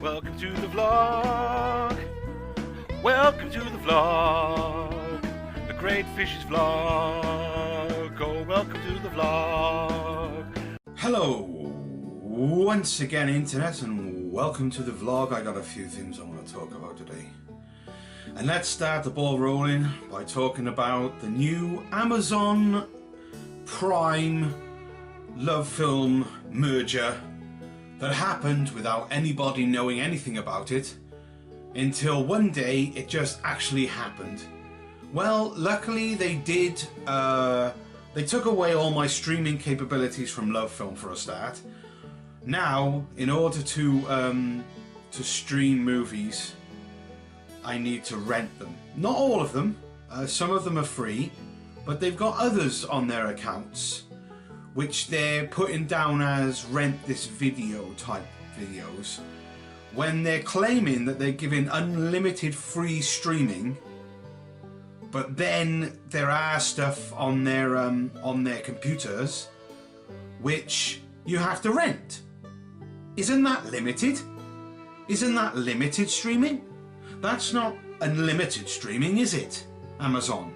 Welcome to the vlog. Welcome to the vlog. The Great Fishes vlog. Oh, welcome to the vlog. Hello, once again internet, and welcome to the vlog. I got a few things I want to talk about today. And let's start the ball rolling by talking about the new Amazon Prime love film merger that happened without anybody knowing anything about it until one day it just actually happened. Well, luckily they did. They took away all my streaming capabilities from LoveFilm for a start. Now, in order to stream movies, I need to rent them. Not all of them. Some of them are free, but they've got others on their accounts which they're putting down as rent this video type videos, when they're claiming that they're giving unlimited free streaming, but then there are stuff on their computers which you have to rent. Isn't that limited? Isn't that limited streaming? That's not unlimited streaming, is it, Amazon?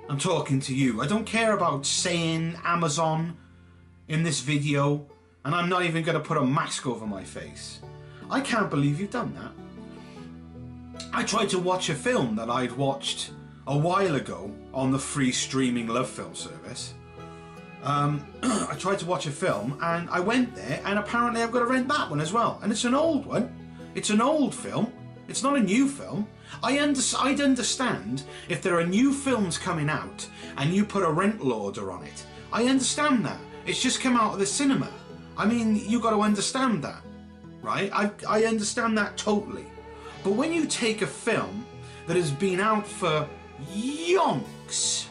I'm talking to you. I don't care about saying Amazon in this video, and I'm not even going to put a mask over my face. I can't believe you've done that. I tried to watch a film that I'd watched a while ago on the free streaming LoveFilm service. I tried to watch a film and I went there, and apparently I've got to rent that one as well. And it's an old one. It's an old film. It's not a new film. I'd understand if there are new films coming out and you put a rental order on it. I understand that. It's just come out of the cinema. I mean, you got to understand that, right? I understand that totally. But when you take a film that has been out for yonks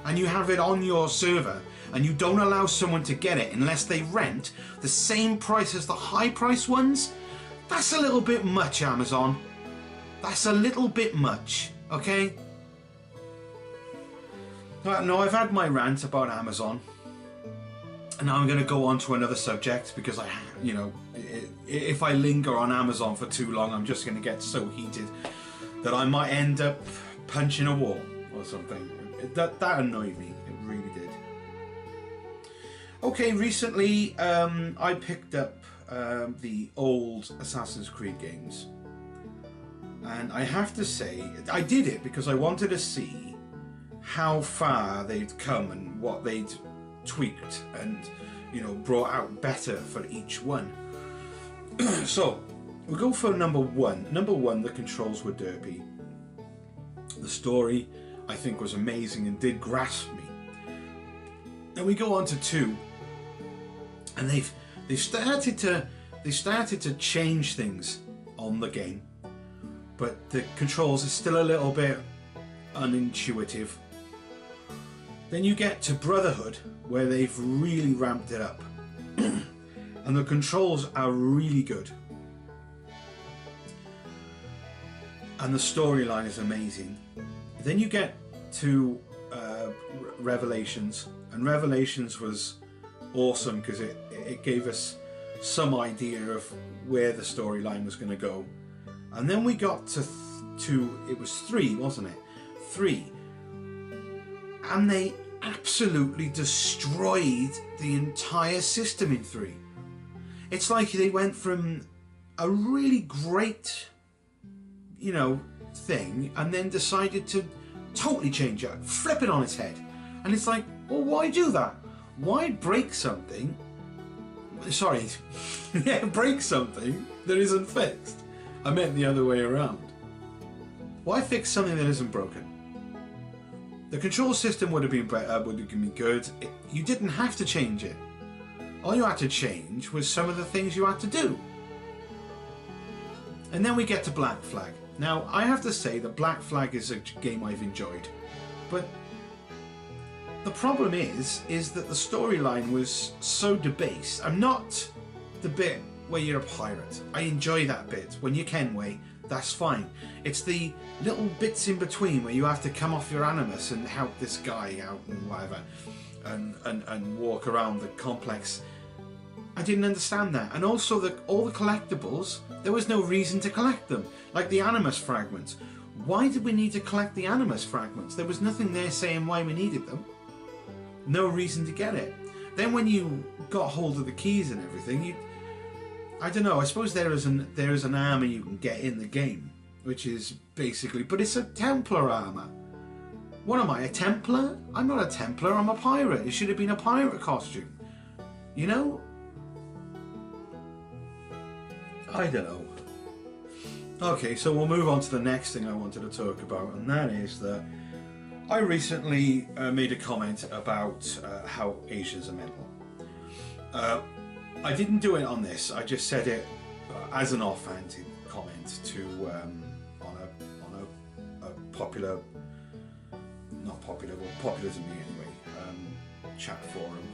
and you have it on your server and you don't allow someone to get it unless they rent the same price as the high price ones, that's a little bit much, Amazon. That's a little bit much, okay? No, I've had my rant about Amazon, and now I'm going to go on to another subject because if I linger on Amazon for too long, I'm just going to get so heated that I might end up punching a wall or something. That annoyed me. It really did. Okay, recently I picked up the old Assassin's Creed games. And I have to say, I did it because I wanted to see how far they'd come and what they'd tweaked and, brought out better for each one. So, we'll go for number one. Number one, the controls were derpy. The story, I think, was amazing and did grasp me. Then we go on to two, and they started to change things on the game. But the controls are still a little bit unintuitive. Then you get to Brotherhood, where they've really ramped it up. And the controls are really good. And the storyline is amazing. Then you get to Revelations. And Revelations was awesome because it gave us some idea of where the storyline was going to go. And then we got to it was 3, wasn't it? 3. And they absolutely destroyed the entire system in 3. It's like they went from a really great, thing, and then decided to totally change it, flip it on its head. And it's like, well, why do that? Why break something? Sorry, yeah, break something that isn't fixed. I meant the other way around. Why fix something that isn't broken? The control system would have been good. You didn't have to change it. All you had to change was some of the things you had to do. And then we get to Black Flag. Now, I have to say that Black Flag is a game I've enjoyed. But the problem is that the storyline was so debased. I'm not the bit where you're a pirate. I enjoy that bit. When you Kenway, that's fine. It's the little bits in between where you have to come off your animus and help this guy out and whatever, and walk around the complex. I didn't understand that. And also all the collectibles, there was no reason to collect them. Like the Animus fragments. Why did we need to collect the Animus fragments? There was nothing there saying why we needed them. No reason to get it. Then when you got hold of the keys and everything, I don't know, I suppose there is an armour you can get in the game, which is basically, but it's a Templar armour. What am I, a Templar? I'm not a Templar, I'm a pirate. It should have been a pirate costume. You know? I don't know. Okay, so we'll move on to the next thing I wanted to talk about, and that is that I recently made a comment about how Asians are mental. I didn't do it on this. I just said it as an offhanded comment to on a popular, not popular, well, popular to me anyway, chat forum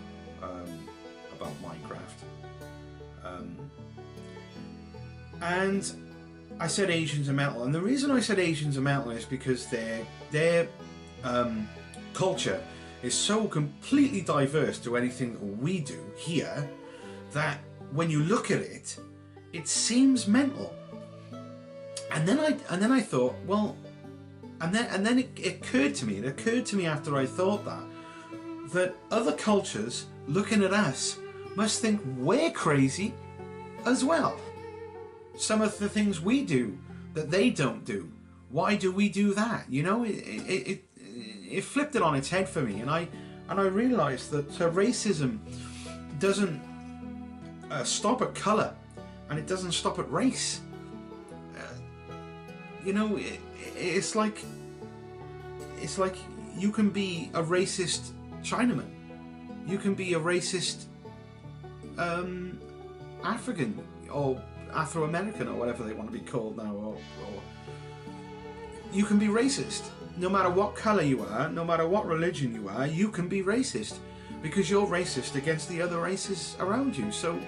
about Minecraft, and I said Asians are mental, and the reason I said Asians are mental is because their culture is so completely diverse to anything that we do here that when you look at it, it seems mental. And then I thought, well, and then it occurred to me. It occurred to me after I thought that other cultures looking at us must think we're crazy as well. Some of the things we do that they don't do. Why do we do that? You know, it flipped it on its head for me, and I realised that racism doesn't stop at colour, and it doesn't stop at race. You know, it's like you can be a racist Chinaman, you can be a racist African or Afro-American or whatever they want to be called now, or you can be racist. No matter what colour you are, no matter what religion you are, you can be racist because you're racist against the other races around you. So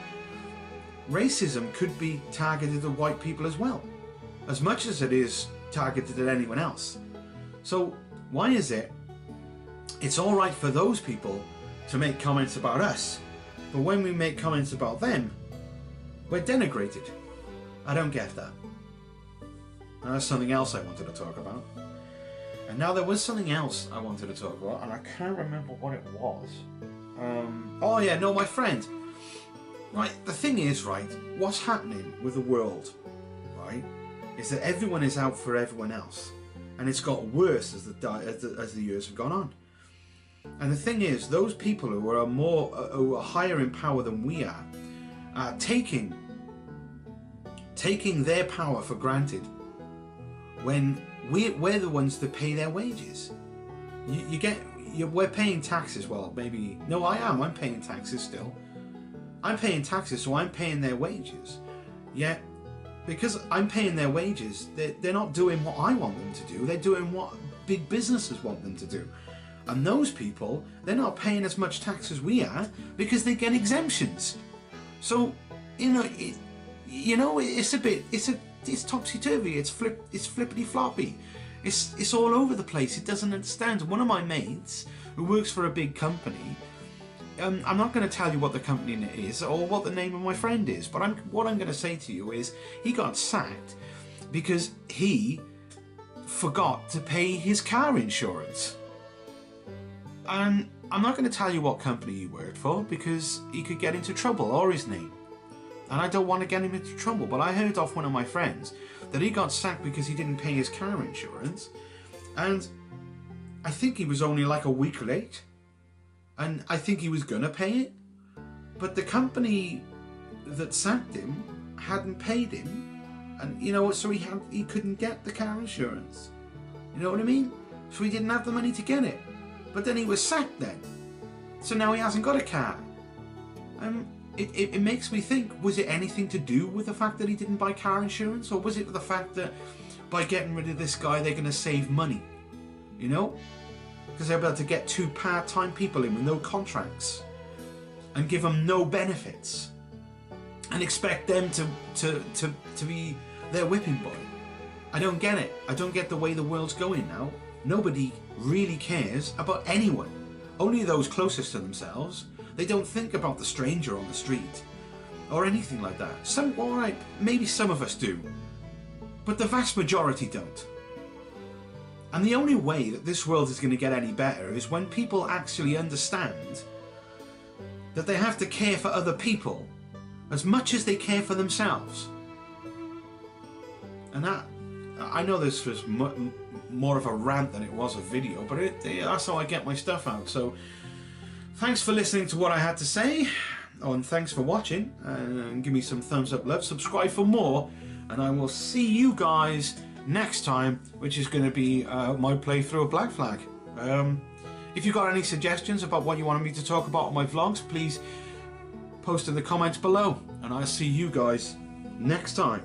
racism could be targeted at white people as well, as much as it is targeted at anyone else. So why is it it's all right for those people to make comments about us, but when we make comments about them, we're denigrated? I don't get that. And that's something else I wanted to talk about. And now there was something else I wanted to talk about, and I can't remember what it was. Oh yeah, no, my friend. Right, the thing is, right, what's happening with the world, right, is that everyone is out for everyone else, and it's got worse as the years have gone on. And the thing is, those people who are higher in power than we are taking their power for granted when we're the ones that pay their wages. We're paying taxes. Well, maybe no, I'm paying taxes still. I'm paying taxes, so I'm paying their wages. Yet, because I'm paying their wages, they're not doing what I want them to do. They're doing what big businesses want them to do. And those people, they're not paying as much tax as we are because they get exemptions. So, it's topsy-turvy, it's flippity-floppy. It's all over the place. It doesn't understand. One of my mates who works for a big company, I'm not going to tell you what the company is or what the name of my friend is, but what I'm going to say to you is he got sacked because he forgot to pay his car insurance. And I'm not going to tell you what company he worked for because he could get into trouble, or his name. And I don't want to get him into trouble, but I heard off one of my friends that he got sacked because he didn't pay his car insurance, and I think he was only like a week late, and I think he was gonna pay it, but the company that sacked him hadn't paid him, and so he couldn't get the car insurance. You know what I mean? So he didn't have the money to get it, but then he was sacked then, so now he hasn't got a car. It makes me think, was it anything to do with the fact that he didn't buy car insurance? Or was it the fact that by getting rid of this guy, they're going to save money? You know? Because they're able to get 2 part-time people in with no contracts and give them no benefits and expect them to be their whipping boy. I don't get it. I don't get the way the world's going now. Nobody really cares about anyone. Only those closest to themselves. They don't think about the stranger on the street. or anything like that. Some, alright, maybe some of us do, but the vast majority don't. And the only way that this world is going to get any better is when people actually understand that they have to care for other people as much as they care for themselves. And that, I know this was more of a rant than it was a video, but that's how I get my stuff out. So thanks for listening to what I had to say, and thanks for watching, and give me some thumbs up love, subscribe for more, and I will see you guys next time, which is going to be my playthrough of Black Flag. If you got any suggestions about what you wanted me to talk about on my vlogs, please post in the comments below, and I'll see you guys next time.